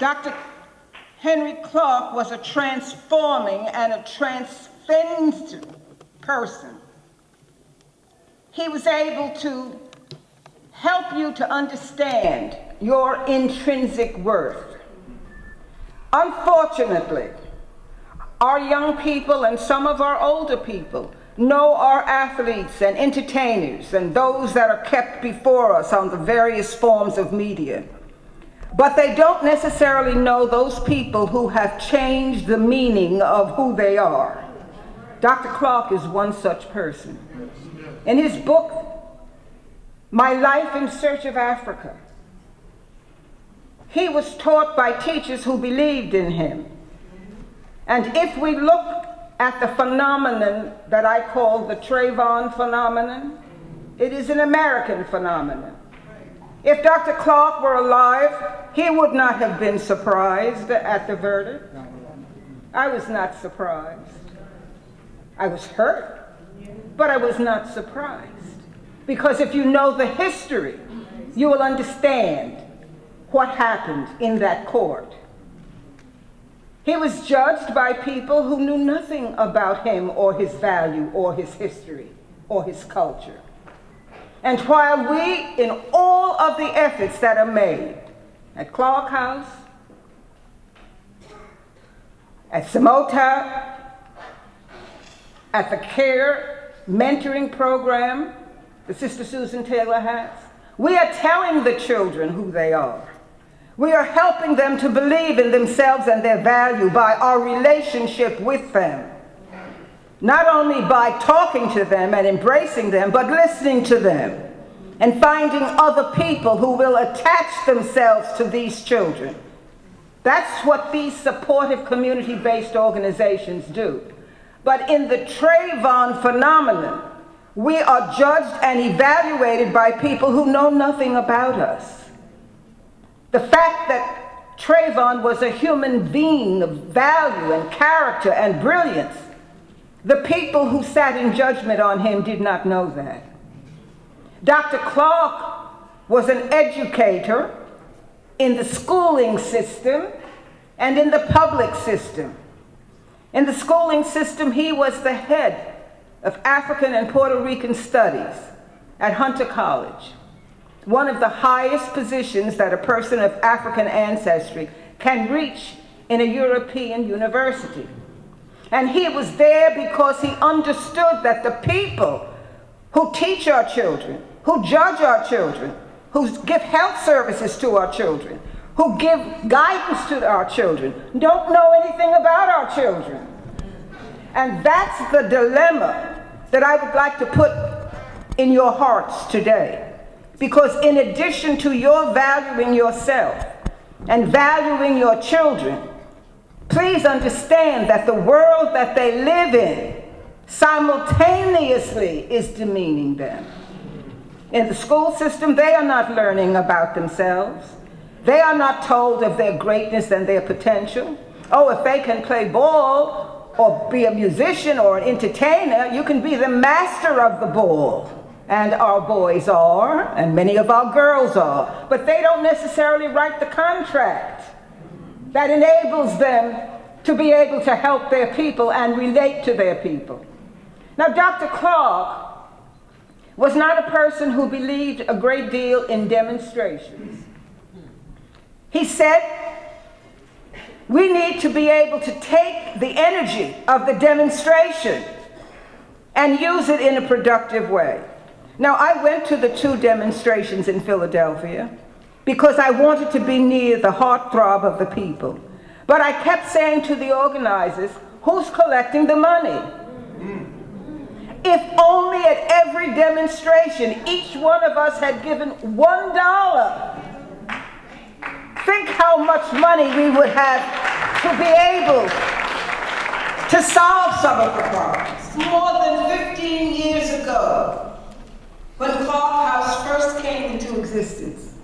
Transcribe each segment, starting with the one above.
Dr. Henrik Clarke was a transforming and a transcendent person. He was able to help you to understand your intrinsic worth. Unfortunately, our young people and some of our older people know our athletes and entertainers and those that are kept before us on the various forms of media. But they don't necessarily know those people who have changed the meaning of who they are. Dr. Clarke is one such person. In his book, My Life in Search of Africa, he was taught by teachers who believed in him. And if we look at the phenomenon that I call the Trayvon phenomenon, it is an American phenomenon. If Dr. Clarke were alive, he would not have been surprised at the verdict. I was not surprised. I was hurt, but I was not surprised. Because if you know the history, you will understand what happened in that court. He was judged by people who knew nothing about him or his value or his history or his culture. And while we, in all of the efforts that are made at Clarke House, at Samota, at the CARE mentoring program that Sister Susan Taylor has, we are telling the children who they are. We are helping them to believe in themselves and their value by our relationship with them. Not only by talking to them and embracing them, but listening to them and finding other people who will attach themselves to these children. That's what these supportive community-based organizations do. But in the Trayvon phenomenon, we are judged and evaluated by people who know nothing about us. The fact that Trayvon was a human being of value and character and brilliance, the people who sat in judgment on him did not know that. Dr. Clarke was an educator in the schooling system and in the public system. In the schooling system, he was the head of African and Puerto Rican studies at Hunter College, one of the highest positions that a person of African ancestry can reach in a European university. And he was there because he understood that the people who teach our children, who judge our children, who give health services to our children, who give guidance to our children, don't know anything about our children. And that's the dilemma that I would like to put in your hearts today. Because in addition to your valuing yourself and valuing your children, please understand that the world that they live in simultaneously is demeaning them. In the school system, they are not learning about themselves. They are not told of their greatness and their potential. Oh, if they can play ball or be a musician or an entertainer, you can be the master of the ball. And our boys are, and many of our girls are, but they don't necessarily write the contract that enables them to be able to help their people and relate to their people. Now, Dr. Clarke was not a person who believed a great deal in demonstrations. He said, we need to be able to take the energy of the demonstration and use it in a productive way. Now, I went to the 2 demonstrations in Philadelphia because I wanted to be near the heartthrob of the people. But I kept saying to the organizers, who's collecting the money? If only at every demonstration, each one of us had given $1. Think how much money we would have to be able to solve some of the problems. More than 15 years ago, when Clarke House first came into existence,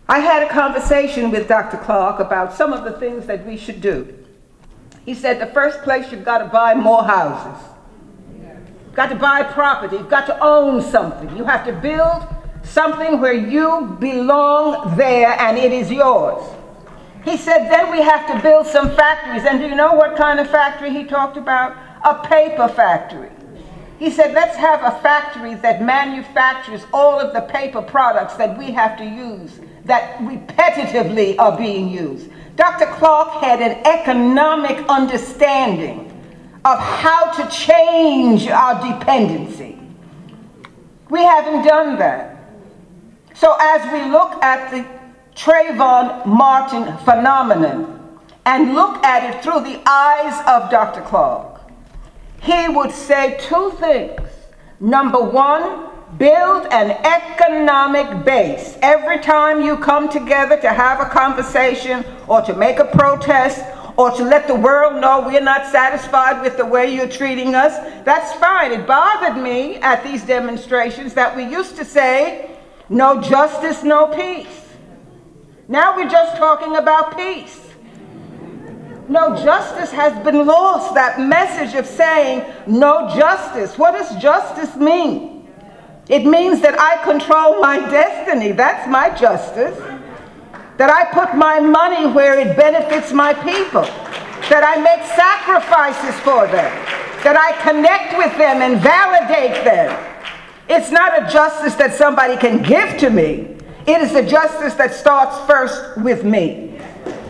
I had a conversation with Dr. Clarke about some of the things that we should do. He said, the first place, you've got to buy more houses. You've got to buy property. You've got to own something. You have to build something where you belong there and it is yours. He said, then we have to build some factories. And do you know what kind of factory he talked about? A paper factory. He said, let's have a factory that manufactures all of the paper products that we have to use, that repetitively are being used. Dr. Clarke had an economic understanding of how to change our dependency. We haven't done that. So as we look at the Trayvon Martin phenomenon and look at it through the eyes of Dr. Clarke, he would say two things. Number one, build an economic base. Every time you come together to have a conversation or to make a protest or to let the world know we're not satisfied with the way you're treating us, that's fine. It bothered me at these demonstrations that we used to say, no justice, no peace. Now we're just talking about peace. No justice has been lost. That message of saying no justice. What does justice mean? It means that I control my destiny. That's my justice. That I put my money where it benefits my people. That I make sacrifices for them. That I connect with them and validate them. It's not a justice that somebody can give to me. It is a justice that starts first with me.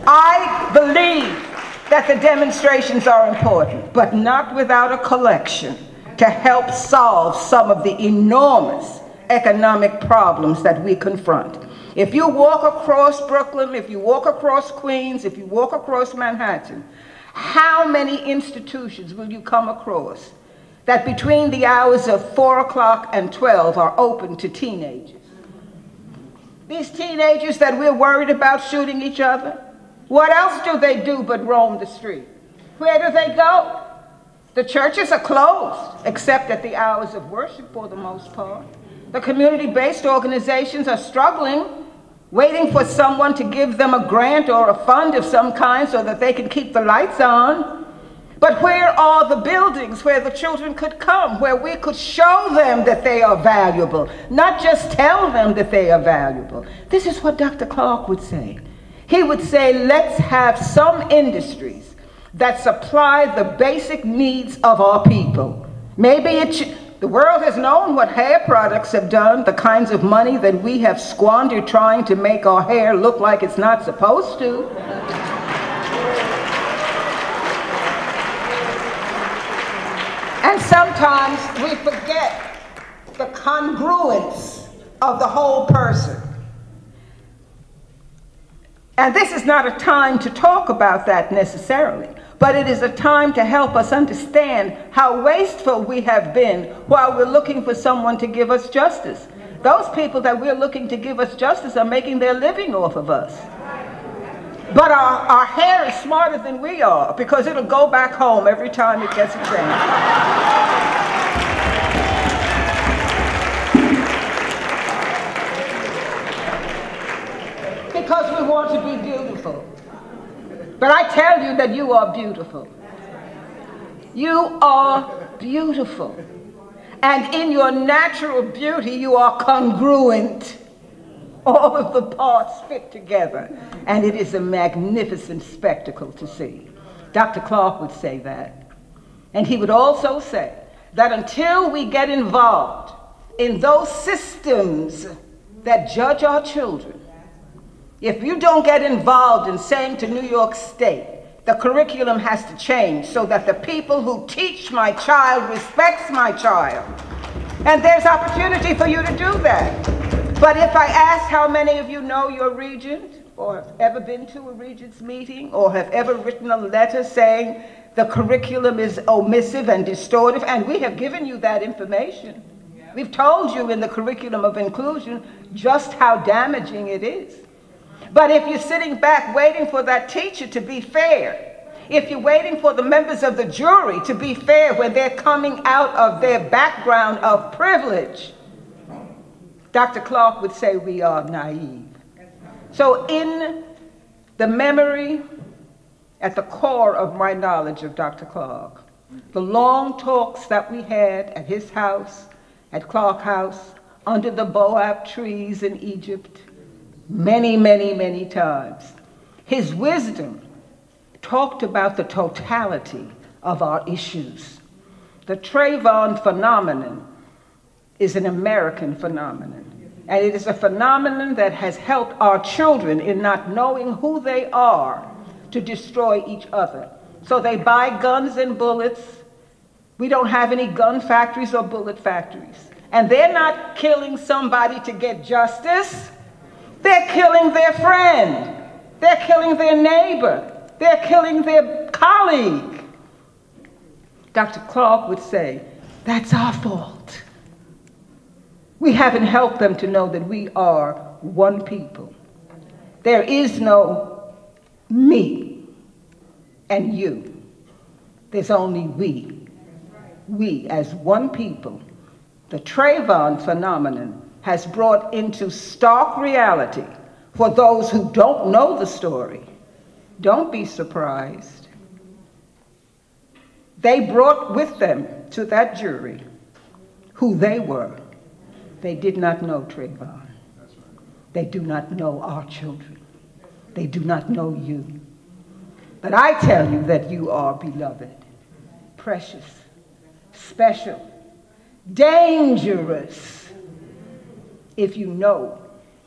I believe that the demonstrations are important, but not without a collection to help solve some of the enormous economic problems that we confront. If you walk across Brooklyn, if you walk across Queens, if you walk across Manhattan, how many institutions will you come across that between the hours of 4 o'clock and 12 are open to teenagers? These teenagers that we're worried about shooting each other, what else do they do but roam the street? Where do they go? The churches are closed, except at the hours of worship for the most part. The community-based organizations are struggling, waiting for someone to give them a grant or a fund of some kind so that they can keep the lights on. But where are the buildings where the children could come, where we could show them that they are valuable, not just tell them that they are valuable? This is what Dr. Clarke would say. He would say, let's have some industries that supply the basic needs of our people. Maybe the world has known what hair products have done, the kinds of money that we have squandered trying to make our hair look like it's not supposed to. And sometimes we forget the congruence of the whole person. And this is not a time to talk about that necessarily, but it is a time to help us understand how wasteful we have been while we're looking for someone to give us justice. Those people that we're looking to give us justice are making their living off of us. But our hair is smarter than we are, because it'll go back home every time it gets a chance. Because we want to be beautiful. But I tell you that you are beautiful. You are beautiful. And in your natural beauty, you are congruent. All of the parts fit together. And it is a magnificent spectacle to see. Dr. Clarke would say that. And he would also say that until we get involved in those systems that judge our children, if you don't get involved in saying to New York State, the curriculum has to change so that the people who teach my child respects my child. And there's opportunity for you to do that. But if I ask how many of you know your regent, or have ever been to a regent's meeting, or have ever written a letter saying the curriculum is omissive and distortive, and we have given you that information. We've told you in the curriculum of inclusion just how damaging it is. But if you're sitting back waiting for that teacher to be fair, if you're waiting for the members of the jury to be fair when they're coming out of their background of privilege, Dr. Clarke would say we are naive. So in the memory, at the core of my knowledge of Dr. Clarke, the long talks that we had at his house, at Clarke House, under the boab trees in Egypt, many, many, many times. His wisdom talked about the totality of our issues. The Trayvon phenomenon is an American phenomenon, and it is a phenomenon that has helped our children in not knowing who they are to destroy each other. So they buy guns and bullets. We don't have any gun factories or bullet factories. And they're not killing somebody to get justice. They're killing their friend. They're killing their neighbor. They're killing their colleague. Dr. Clarke would say, that's our fault. We haven't helped them to know that we are one people. There is no me and you. There's only we. We as one people. The Trayvon phenomenon has brought into stark reality for those who don't know the story. Don't be surprised. They brought with them to that jury who they were. They did not know Trayvon. They do not know our children. They do not know you. But I tell you that you are beloved, precious, special, dangerous, if you know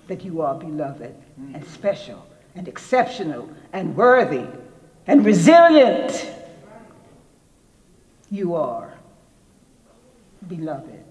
that you are beloved and special and exceptional and worthy and resilient. You are beloved.